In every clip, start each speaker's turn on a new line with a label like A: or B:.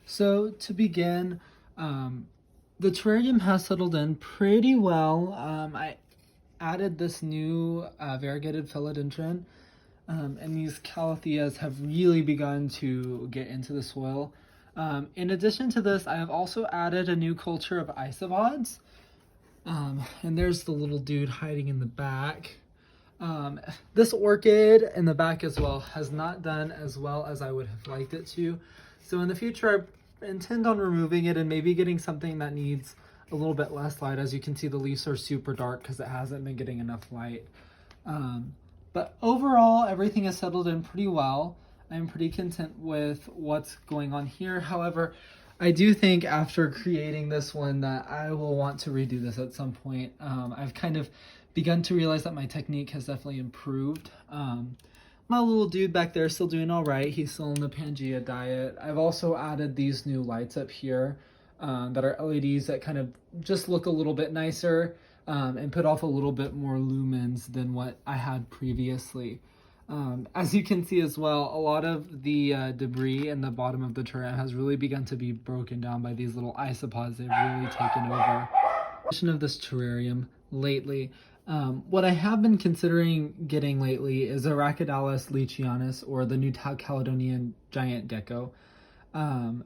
A: So to begin, the terrarium has settled in pretty well. I added this new variegated philodendron, and these calatheas have really begun to get into the soil. In addition to this, I have also added a new culture of isopods. And there's the little dude hiding in the back. This orchid in the back as well has not done as well as I would have liked it to. So in the future, I intend on removing it and maybe getting something that needs a little bit less light. As you can see, the leaves are super dark because it hasn't been getting enough light. But overall, everything has settled in pretty well. I'm pretty content with what's going on here. However, I do think after creating this one that I will want to redo this at some point. I've kind of begun to realize that my technique has definitely improved. My little dude back there is still doing all right. He's still in the Pangea diet. I've also added these new lights up here that are LEDs that kind of just look a little bit nicer and put off a little bit more lumens than what I had previously. As you can see as well, a lot of the debris in the bottom of the terrarium has really begun to be broken down by these little isopods. They've really taken over. Of this terrarium lately, what I have been considering getting lately is Arachidalus leachianus, or the New Caledonian giant gecko.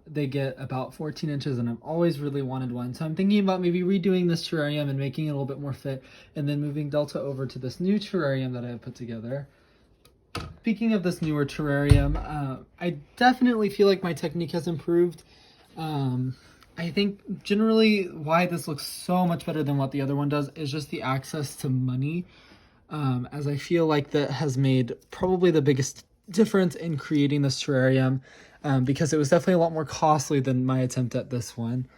A: They get about 14 inches and I've always really wanted one. So I'm thinking about maybe redoing this terrarium and making it a little bit more fit, and then moving Delta over to this new terrarium that I have put together. Speaking of this newer terrarium, I definitely feel like my technique has improved. I think generally why this looks so much better than what the other one does is just the access to money, as I feel like that has made probably the biggest difference in creating this terrarium, because it was definitely a lot more costly than my attempt at this one.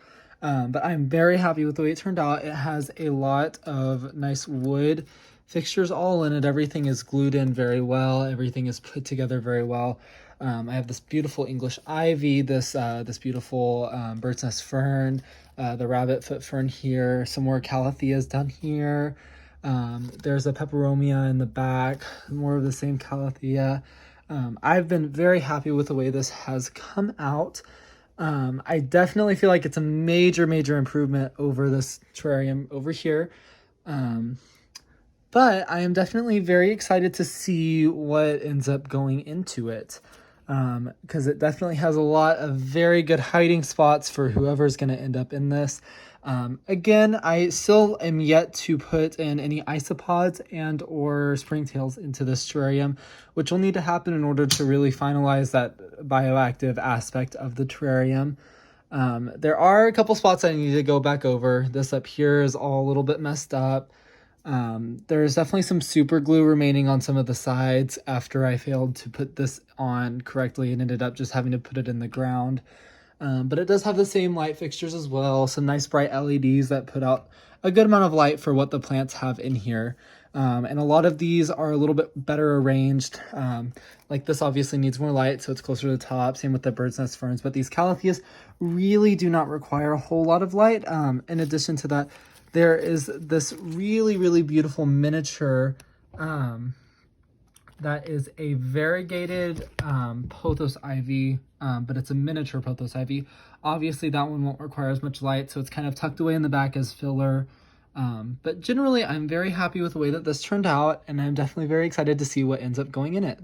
A: But I'm very happy with the way it turned out. It has a lot of nice wood fixtures all in it. Everything is glued in very well. Everything is put together very well. I have this beautiful English ivy, this beautiful bird's nest fern, the rabbit foot fern here, some more calatheas down here. There's a peperomia in the back, more of the same calathea. I've been very happy with the way this has come out. I definitely feel like it's a major improvement over this terrarium over here. But I am definitely very excited to see what ends up going into it, because it definitely has a lot of very good hiding spots for whoever's going to end up in this. Again, I still am yet to put in any isopods and or springtails into this terrarium, which will need to happen in order to really finalize that bioactive aspect of the terrarium. There are a couple spots I need to go back over. This up here is all a little bit messed up. There's definitely some super glue remaining on some of the sides after I failed to put this on correctly and ended up just having to put it in the ground. But it does have the same light fixtures as well, some nice bright LEDs that put out a good amount of light for what the plants have in here. And a lot of these are a little bit better arranged. Like this obviously needs more light, so it's closer to the top. Same with the bird's nest ferns, but these calatheas really do not require a whole lot of light. In addition to that, there is this really beautiful miniature that is a variegated pothos ivy, but it's a miniature pothos ivy. Obviously that one won't require as much light, so it's kind of tucked away in the back as filler. But generally I'm very happy with the way that this turned out, and I'm definitely very excited to see what ends up going in it.